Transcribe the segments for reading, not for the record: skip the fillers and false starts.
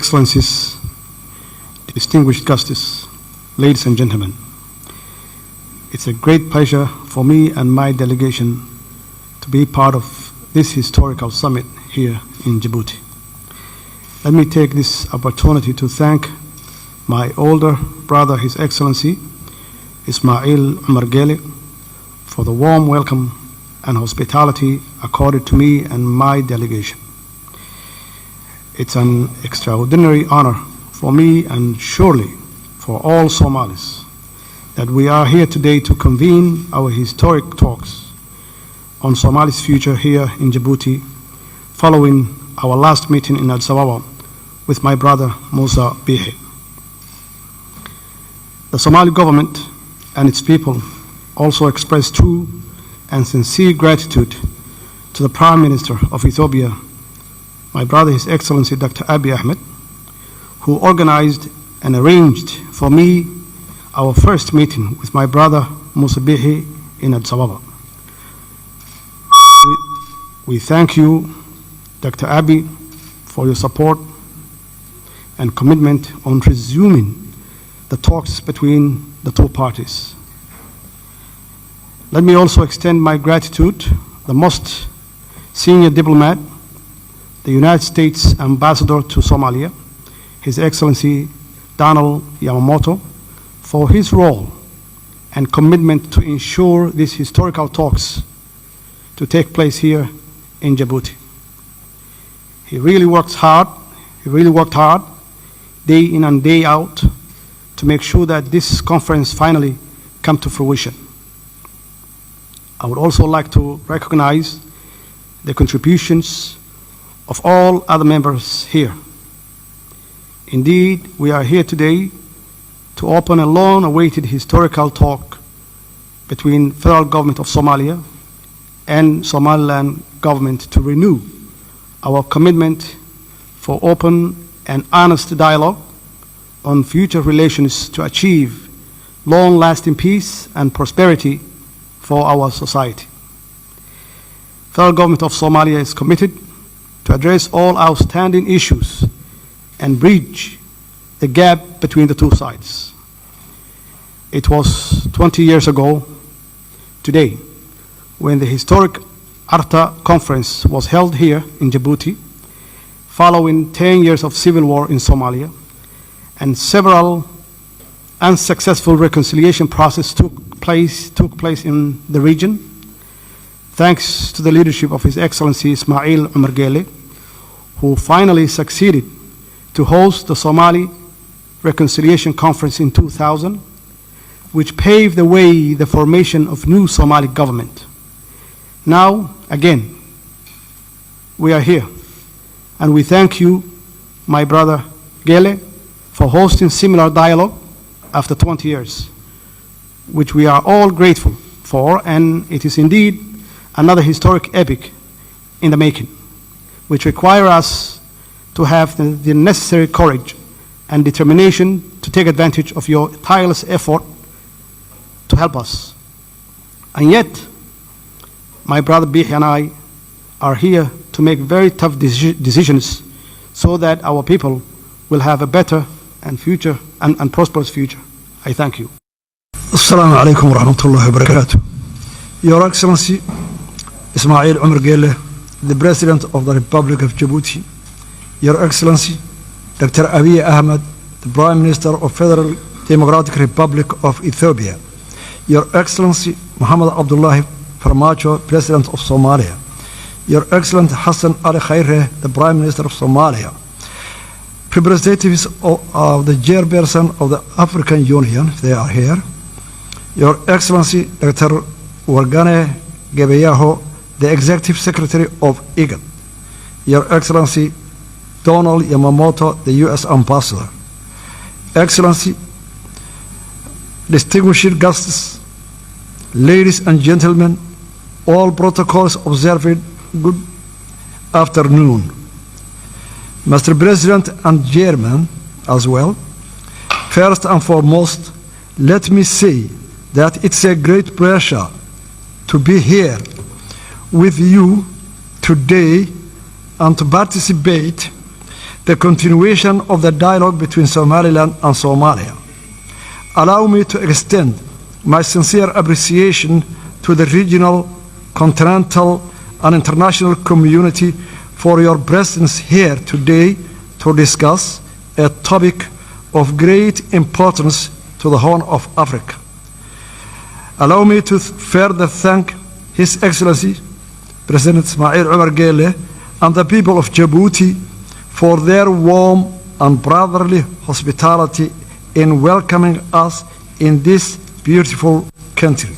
Excellencies, distinguished guests, ladies and gentlemen, it's a great pleasure for me and my delegation to be part of this historical summit here in Djibouti. Let me take this opportunity to thank my older brother, His Excellency Ismail Omar Gele, for the warm welcome and hospitality accorded to me and my delegation. It's an extraordinary honor for me and surely for all Somalis that we are here today to convene our historic talks on Somali's future here in Djibouti, following our last meeting in Addis Ababa with my brother Moose Biixi. The Somali government and its people also express true and sincere gratitude to the Prime Minister of Ethiopia, my brother, His Excellency Dr. Abey Ahmed, who organized and arranged for me our first meeting with my brother Moose Biixi in Addis Ababa. We thank you, Dr. Abey, for your support and commitment on resuming the talks between the two parties. Let me also extend my gratitude to the most senior diplomat, the United States Ambassador to Somalia, His Excellency Donald Yamamoto, for his role and commitment to ensure these historical talks to take place here in Djibouti. He really worked hard, day in and day out, to make sure that this conference finally come to fruition. I would also like to recognize the contributions of all other members here. Indeed, we are here today to open a long-awaited historical talk between federal government of Somalia and Somaliland government to renew our commitment for open and honest dialogue on future relations to achieve long-lasting peace and prosperity for our society. Federal government of Somalia is committed to address all outstanding issues and bridge the gap between the two sides. It was 20 years ago today when the historic Arta conference was held here in Djibouti, following 10 years of civil war in Somalia, and several unsuccessful reconciliation processes took place in the region, thanks to the leadership of His Excellency Ismail Omar Gele, who finally succeeded to host the Somali Reconciliation Conference in 2000, which paved the way the formation of new Somali government. Now, again, we are here, and we thank you, my brother Gele, for hosting similar dialogue after 20 years, which we are all grateful for, and it is indeed another historic epic in the making, which require us to have the necessary courage and determination to take advantage of your tireless effort to help us. And yet, my brother Biixi and I are here to make very tough decisions so that our people will have a better and future and prosperous future. I thank you. Assalamu alaikum wa rahmatullahi wa barakatuh. Your Excellency Ismail Omar Gele, the President of the Republic of Djibouti, Your Excellency Dr. Abey Ahmed, the Prime Minister of Federal Democratic Republic of Ethiopia, Your Excellency Mohamed Cabdulahi, Farmaajo, President of Somalia, Your Excellency Hassan Ali Khaireh, the Prime Minister of Somalia, representatives of the chairperson of the African Union, they are here, Your Excellency Dr. Wargane Gebeyaho, the Executive Secretary of IGAD, Your Excellency Donald Yamamoto, the U.S. Ambassador, Excellency, distinguished guests, ladies and gentlemen, all protocols observed, good afternoon. Mr. President and Chairman as well, first and foremost, let me say that it's a great pleasure to be here with you today and to participate the continuation of the dialogue between Somaliland and Somalia. Allow me to extend my sincere appreciation to the regional, continental, and international community for your presence here today to discuss a topic of great importance to the Horn of Africa. Allow me to further thank His Excellency President Ismail Omar Guelleh and the people of Djibouti for their warm and brotherly hospitality in welcoming us in this beautiful country.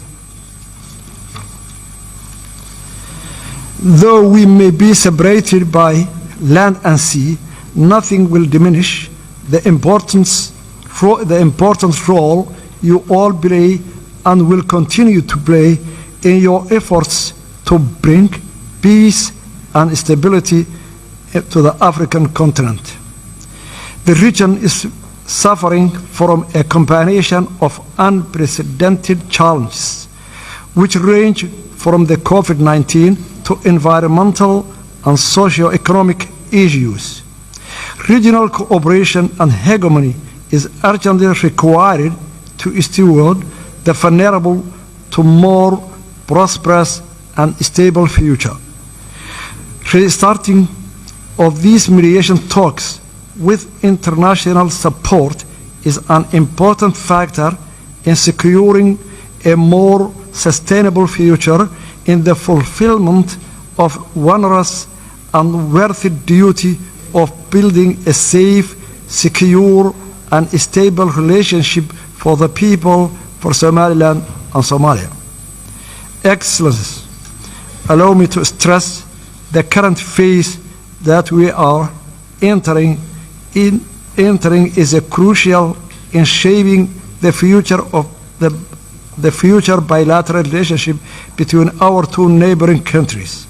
Though we may be separated by land and sea, nothing will diminish the important role you all play and will continue to play in your efforts to bring peace and stability to the African continent. The region is suffering from a combination of unprecedented challenges, which range from the COVID-19 to environmental and socio-economic issues. Regional cooperation and hegemony is urgently required to steward the vulnerable to more prosperous and stable future. Restarting of these mediation talks with international support is an important factor in securing a more sustainable future in the fulfillment of onerous and worthy duty of building a safe, secure, and stable relationship for the people, for Somaliland and Somalia. Excellencies, allow me to stress the current phase that we are entering is a crucial in shaping the future of the future bilateral relationship between our two neighboring countries.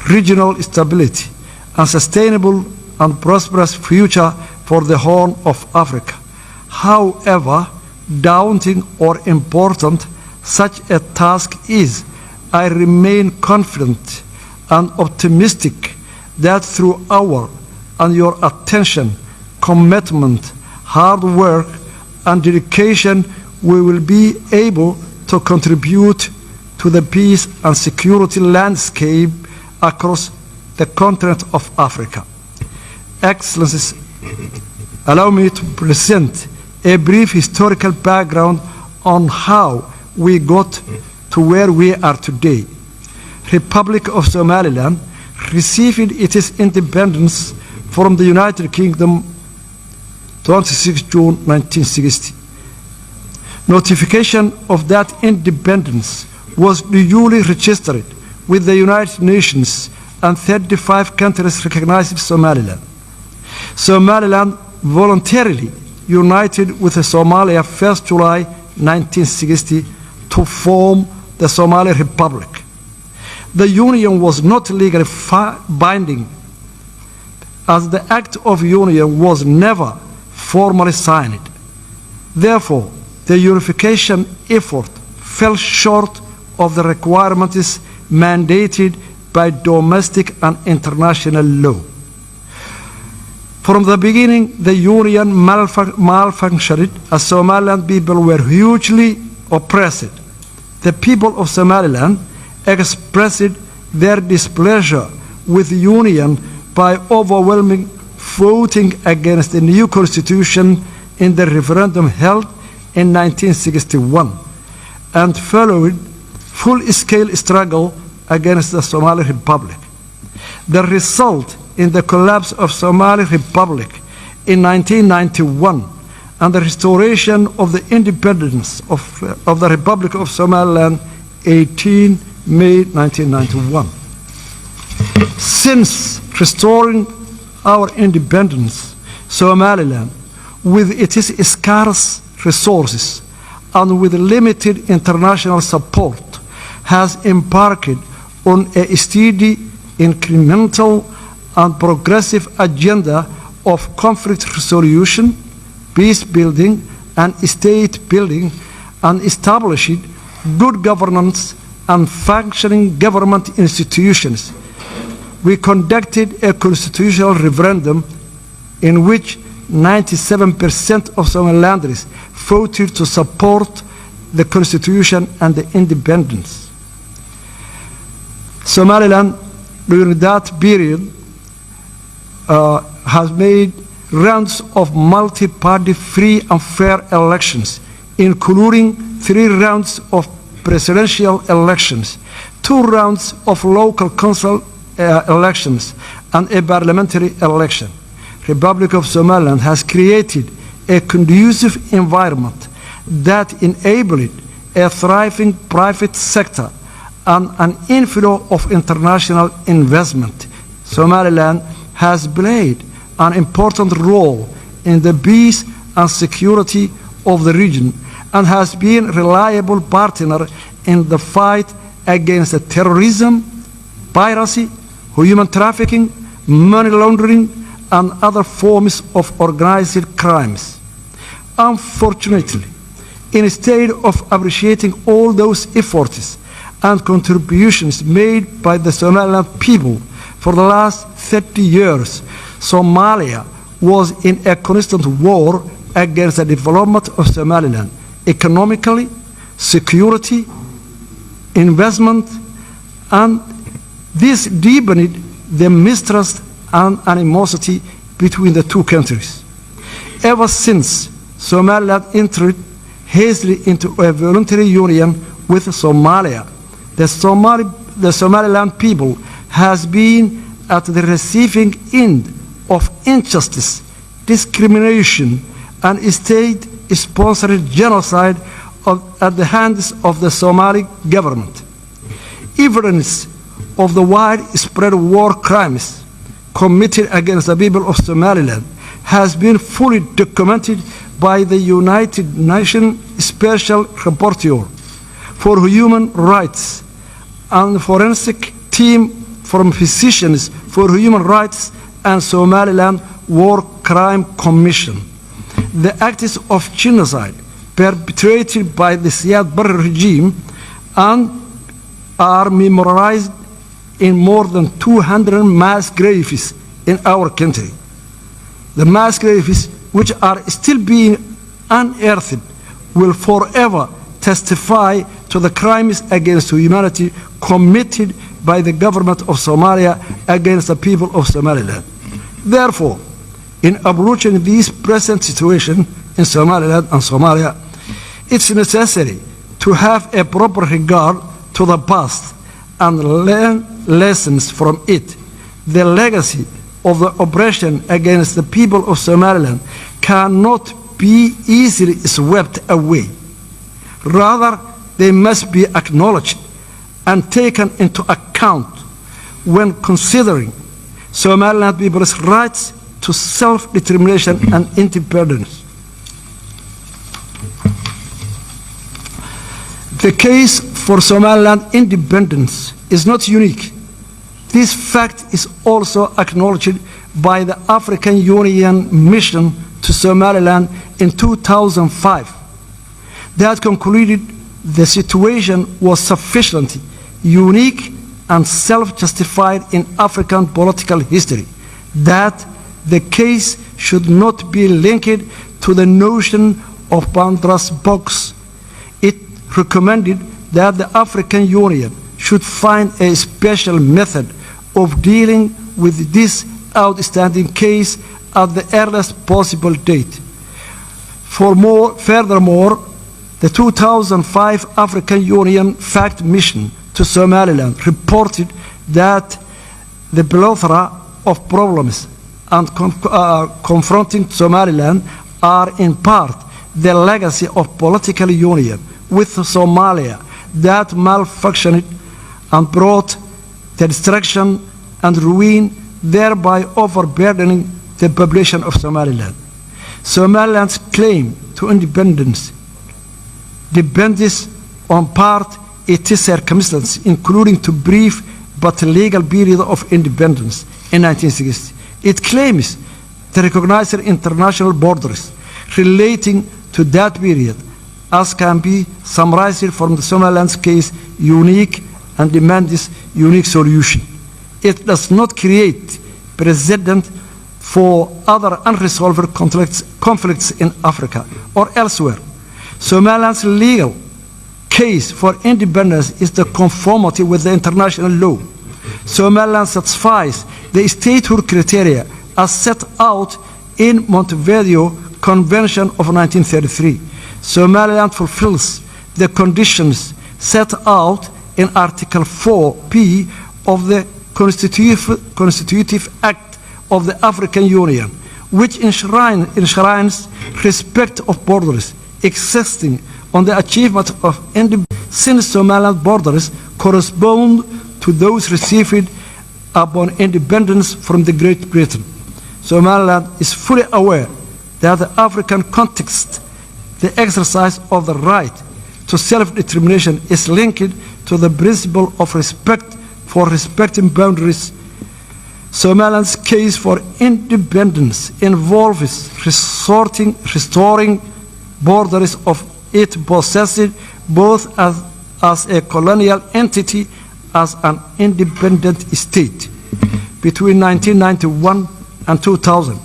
Regional stability and sustainable and prosperous future for the Horn of Africa. However daunting or important such a task is, I remain confident and optimistic that through our and your attention, commitment, hard work, and dedication, we will be able to contribute to the peace and security landscape across the continent of Africa. Excellencies, allow me to present a brief historical background on how we got to where we are today. Republic of Somaliland received its independence from the United Kingdom 26 June 1960. Notification of that independence was duly registered with the United Nations, and 35 countries recognized Somaliland. Somaliland voluntarily united with Somalia 1st July 1960 to form the Somali Republic. The union was not legally binding, as the Act of Union was never formally signed. Therefore, the unification effort fell short of the requirements mandated by domestic and international law. From the beginning, the union malfunctioned as Somaliland people were hugely oppressed. The people of Somaliland expressed their displeasure with the union by overwhelming voting against the new constitution in the referendum held in 1961 and followed full-scale struggle against the Somali Republic. The result in the collapse of Somali Republic in 1991 and the restoration of the independence of the Republic of Somaliland 18 May 1991. Since restoring our independence, Somaliland, with its scarce resources and with limited international support, has embarked on a steady, incremental, and progressive agenda of conflict resolution, peace building, and state building, and established good governance and functioning government institutions. We conducted a constitutional referendum in which 97% of Somalilanders voted to support the constitution and the independence. Somaliland, during that period, has made rounds of multi-party free and fair elections, including 3 rounds of presidential elections, 2 rounds of local council elections, and a parliamentary election. Republic of Somaliland has created a conducive environment that enabled a thriving private sector and an inflow of international investment. Somaliland has played an important role in the peace and security of the region and has been a reliable partner in the fight against terrorism, piracy, human trafficking, money laundering, and other forms of organized crimes. Unfortunately, instead of appreciating all those efforts and contributions made by the Somaliland people for the last 30 years, Somalia was in a constant war against the development of Somaliland, economically, security, investment, and this deepened the mistrust and animosity between the two countries. Ever since Somaliland entered hastily into a voluntary union with Somalia, the Somaliland people has been at the receiving end of injustice, discrimination, and state-sponsored genocide at the hands of the Somali government. Evidence of the widespread war crimes committed against the people of Somaliland has been fully documented by the United Nations Special Rapporteur for Human Rights and forensic team from Physicians for Human Rights and Somaliland War Crime Commission. The acts of genocide perpetrated by the Siad Barre regime and are memorialized in more than 200 mass graves in our country. The mass graves, which are still being unearthed, will forever testify to the crimes against humanity committed by the government of Somalia against the people of Somaliland. Therefore, in approaching this present situation in Somaliland and Somalia, it's necessary to have a proper regard to the past and learn lessons from it. The legacy of the oppression against the people of Somaliland cannot be easily swept away. Rather, they must be acknowledged and taken into account when considering Somaliland people's rights to self-determination and independence. The case for Somaliland independence is not unique. This fact is also acknowledged by the African Union mission to Somaliland in 2005. That concluded the situation was sufficiently unique and self-justified in African political history, that the case should not be linked to the notion of Pandora's box. It recommended that the African Union should find a special method of dealing with this outstanding case at the earliest possible date. Furthermore, the 2005 African Union Fact Mission to Somaliland reported that the plethora of problems and confronting Somaliland are in part the legacy of political union with Somalia that malfunctioned and brought the destruction and ruin, thereby overburdening the population of Somaliland. Somaliland's claim to independence depends on part its circumstances, including the brief but legal period of independence in 1960. It claims to recognize international borders relating to that period, as can be summarized from the Somaliland's case, unique and demands unique solution. It does not create precedent for other unresolved conflicts in Africa or elsewhere. Somaliland's legal case for independence is the conformity with the international law. Somaliland satisfies the statehood criteria as set out in Montevideo Convention of 1933. Somaliland fulfills the conditions set out in Article 4P of the Constitutive Act of the African Union, which enshrines respect of borders existing on the achievement of independence, since Somaliland borders correspond to those received upon independence from the Great Britain. Somaliland is fully aware that the African context, the exercise of the right to self-determination is linked to the principle of respect for respecting boundaries. Somaliland's case for independence involves restoring borders of it possessed both as a colonial entity as an independent state. Between 1991 and 2000,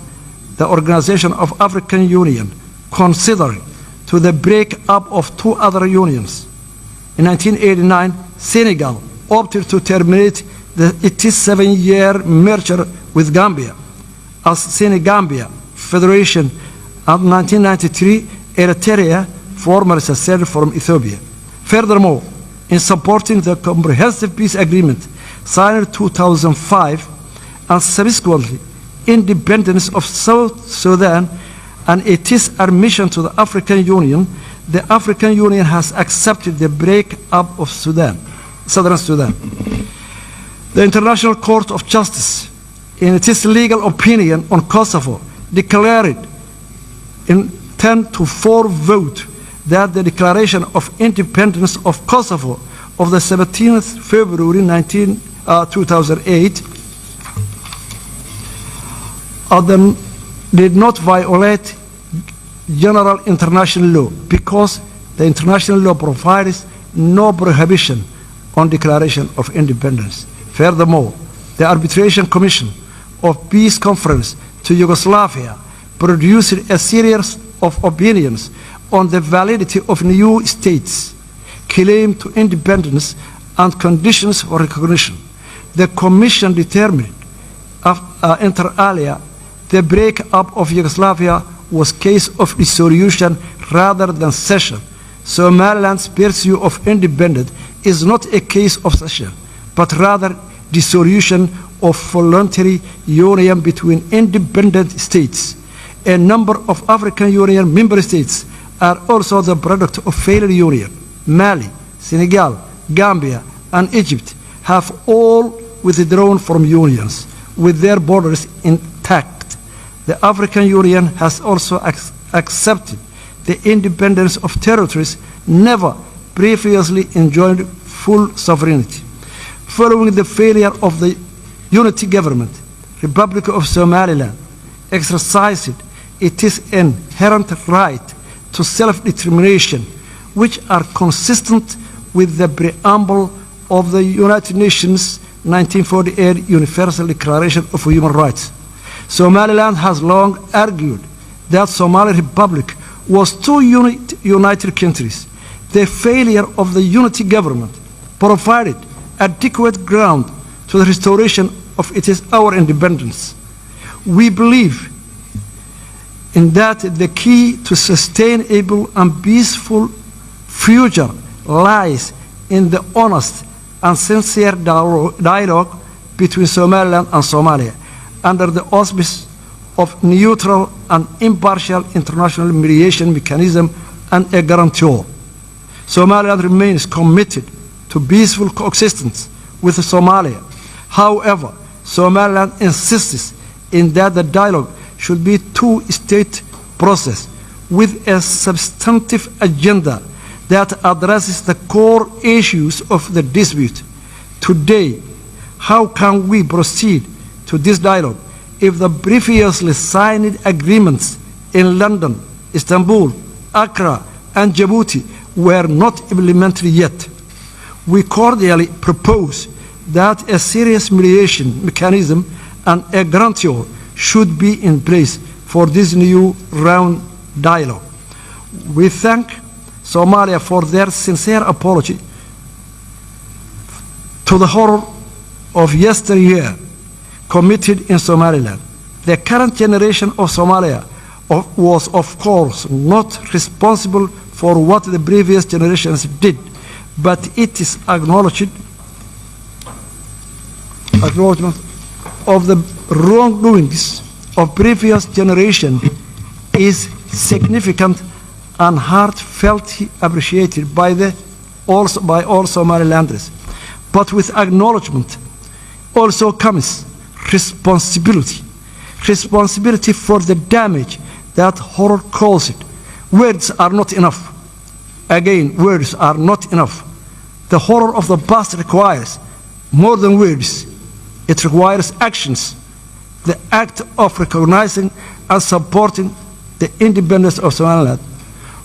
the Organization of African Union considered to the break-up of two other unions. In 1989, Senegal opted to terminate the 87-year merger with Gambia as Senegambia Federation, and 1993, Eritrea formally seceded from Ethiopia. Furthermore, in supporting the Comprehensive Peace Agreement signed in 2005 and subsequently independence of South Sudan and its admission to the African Union, the African Union has accepted the break-up of Southern Sudan. The International Court of Justice, in its legal opinion on Kosovo, declared in 10-4 vote that the declaration of independence of Kosovo of the 17th February 2008 did not violate general international law because the international law provides no prohibition on declaration of independence. Furthermore, the Arbitration Commission of Peace Conference to Yugoslavia produced a series of opinions on the validity of new states' claim to independence and conditions for recognition. The Commission determined, inter alia, the break-up of Yugoslavia was a case of dissolution rather than cession. Somaliland's pursuit of independence is not a case of cession, but rather dissolution of voluntary union between independent states. A number of African Union member states are also the product of failed union. Mali, Senegal, Gambia, and Egypt have all withdrawn from unions with their borders intact. The African Union has also accepted the independence of territories never previously enjoyed full sovereignty. Following the failure of the unity government, Republic of Somaliland exercised its inherent right to self-determination, which are consistent with the preamble of the United Nations 1948 Universal Declaration of Human Rights. Somaliland has long argued that Somali Republic was two united countries. The failure of the unity government provided adequate ground to the restoration of our independence. We believe in that the key to sustainable and peaceful future lies in the honest and sincere dialogue between Somaliland and Somalia under the auspices of neutral and impartial international mediation mechanism and a guarantor. Somaliland remains committed to peaceful coexistence with Somalia. However, Somaliland insists in that the dialogue should be a two-state process with a substantive agenda that addresses the core issues of the dispute. Today, how can we proceed to this dialogue if the previously signed agreements in London, Istanbul, Accra, and Djibouti were not implemented yet? We cordially propose that a serious mediation mechanism and a guarantor should be in place for this new round dialogue. We thank Somalia for their sincere apology to the horror of yesteryear committed in Somaliland. The current generation of Somalia was, of course, not responsible for what the previous generations did, but it is acknowledgement of the wrongdoings of previous generation is significant and heartfelt appreciated by all Somalilanders. But with acknowledgement also comes responsibility. Responsibility for the damage that horror caused. Words are not enough. Again, words are not enough. The horror of the past requires more than words. It requires actions. The act of recognizing and supporting the independence of Somaliland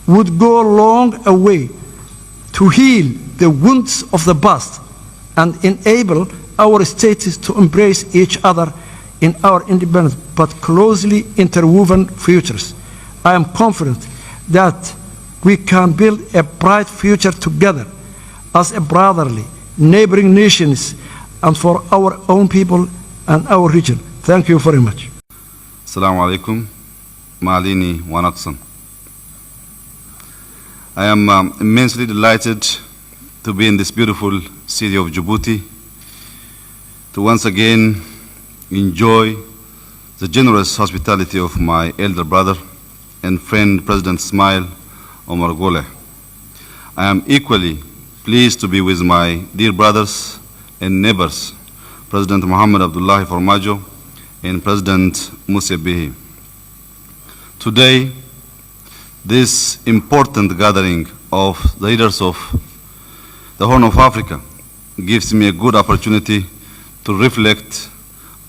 would go a long way to heal the wounds of the past and enable our states to embrace each other in our independent but closely interwoven futures. I am confident that we can build a bright future together as a brotherly, neighboring nations and for our own people and our region. Thank you very much. Assalamu alaikum. Maalini wanaksan. I am immensely delighted to be in this beautiful city of Djibouti, to once again enjoy the generous hospitality of my elder brother and friend, President Ismail Omar Goleh. I am equally pleased to be with my dear brothers and neighbors, President Mohamed Abdullahi Farmaajo and President Moose Biixi. Today, this important gathering of the leaders of the Horn of Africa gives me a good opportunity to reflect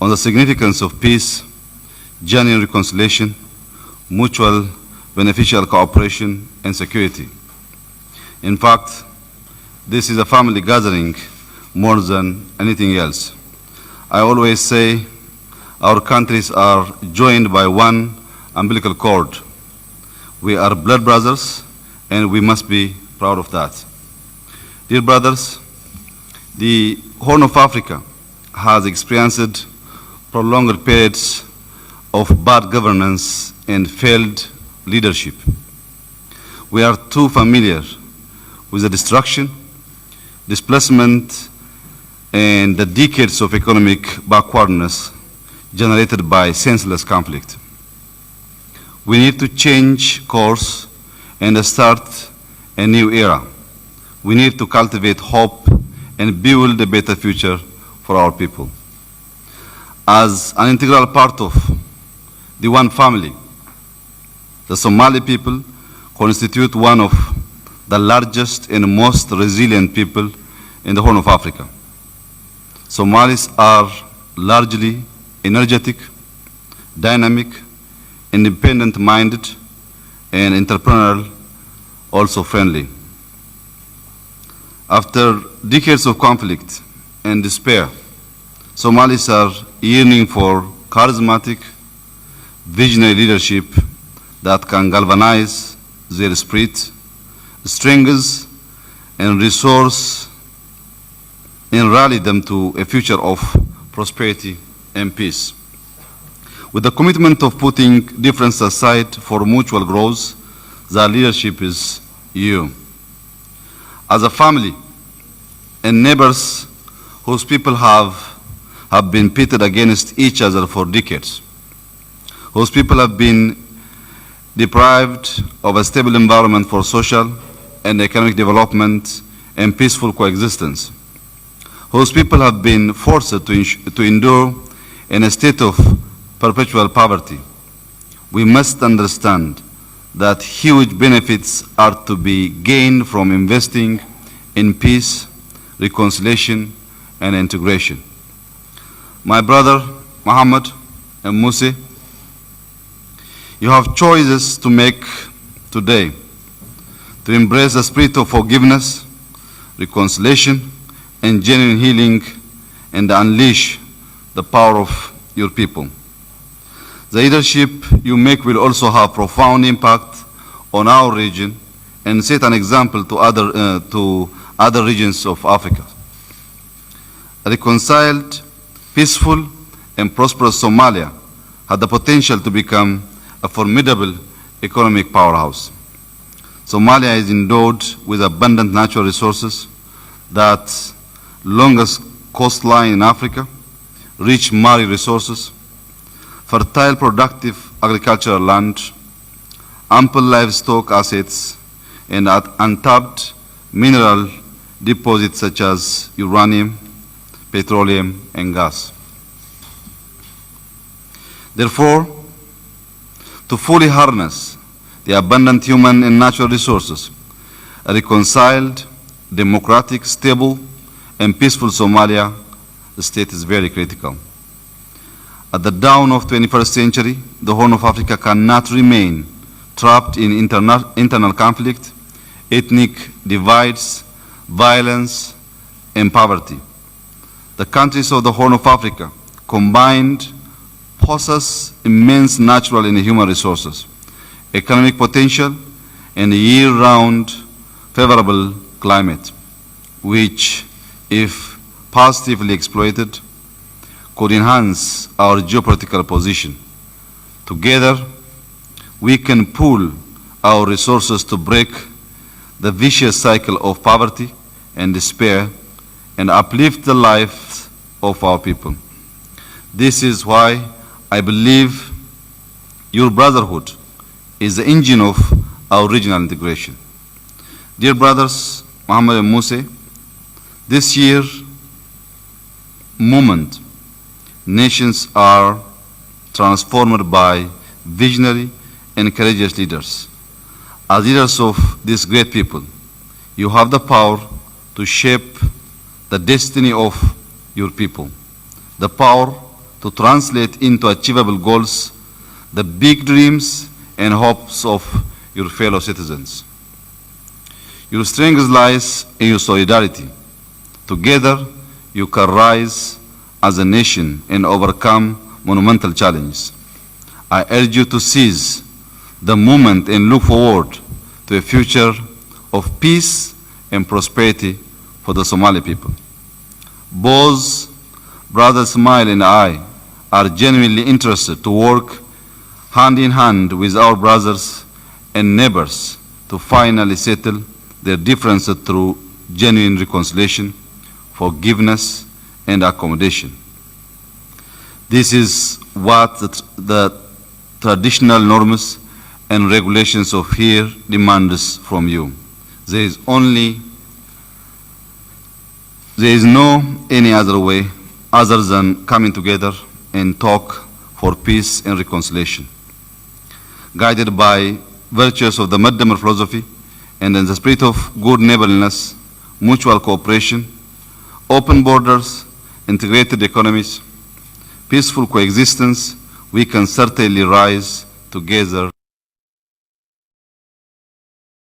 on the significance of peace, genuine reconciliation, mutual beneficial cooperation, and security. In fact, this is a family gathering more than anything else. I always say our countries are joined by one umbilical cord. We are blood brothers, and we must be proud of that. Dear brothers, the Horn of Africa has experienced prolonged periods of bad governance and failed leadership. We are too familiar with the destruction, displacement, and the decades of economic backwardness generated by senseless conflict. We need to change course and start a new era. We need to cultivate hope and build a better future for our people. As an integral part of the one family, the Somali people constitute one of the largest and most resilient people in the Horn of Africa. Somalis are largely energetic, dynamic, independent-minded, and entrepreneurial, also friendly. After decades of conflict and despair, Somalis are yearning for charismatic, visionary leadership that can galvanize their spirit, strengths, and resource, and rally them to a future of prosperity and peace. With the commitment of putting differences aside for mutual growth, the leadership is you. As a family and neighbors whose people have been pitted against each other for decades, whose people have been deprived of a stable environment for social and economic development and peaceful coexistence, whose people have been forced to endure in a state of perpetual poverty. We must understand that huge benefits are to be gained from investing in peace, reconciliation, and integration. My brother, Mohamed and Moose, you have choices to make today to embrace the spirit of forgiveness, reconciliation, and genuine healing, and unleash the power of your people. The leadership you make will also have profound impact on our region and set an example to other regions of Africa. A reconciled, peaceful, and prosperous Somalia had the potential to become a formidable economic powerhouse. Somalia is endowed with abundant natural resources, that longest coastline in Africa, rich marine resources, fertile productive agricultural land, ample livestock assets, and untapped mineral deposits such as uranium, petroleum, and gas. Therefore, to fully harness the abundant human and natural resources, a reconciled, democratic, stable, and peaceful Somalia state is very critical. At the dawn of the 21st century, the Horn of Africa cannot remain trapped in internal conflict, ethnic divides, violence, and poverty. The countries of the Horn of Africa combined possess immense natural and human resources, economic potential, and a year-round favorable climate, which, if positively exploited, could enhance our geopolitical position. Together, we can pool our resources to break the vicious cycle of poverty and despair and uplift the lives of our people. This is why I believe your brotherhood is the engine of our regional integration. Dear brothers, Mohamed and Moose, this year moment, nations are transformed by visionary and courageous leaders. As leaders of this great people, you have the power to shape the destiny of your people, the power to translate into achievable goals the big dreams and hopes of your fellow citizens. Your strength lies in your solidarity. Together, you can rise as a nation and overcome monumental challenges. I urge you to seize the moment and look forward to a future of peace and prosperity for the Somali people. Both Brother Ismail and I are genuinely interested to work hand in hand with our brothers and neighbors to finally settle their differences through genuine reconciliation, forgiveness, and accommodation. This is what the traditional norms and regulations of here demands from you. There is no any other way other than coming together and talk for peace and reconciliation. Guided by virtues of the Madax philosophy and in the spirit of good neighborliness, mutual cooperation, open borders, integrated economies, peaceful coexistence, we can certainly rise together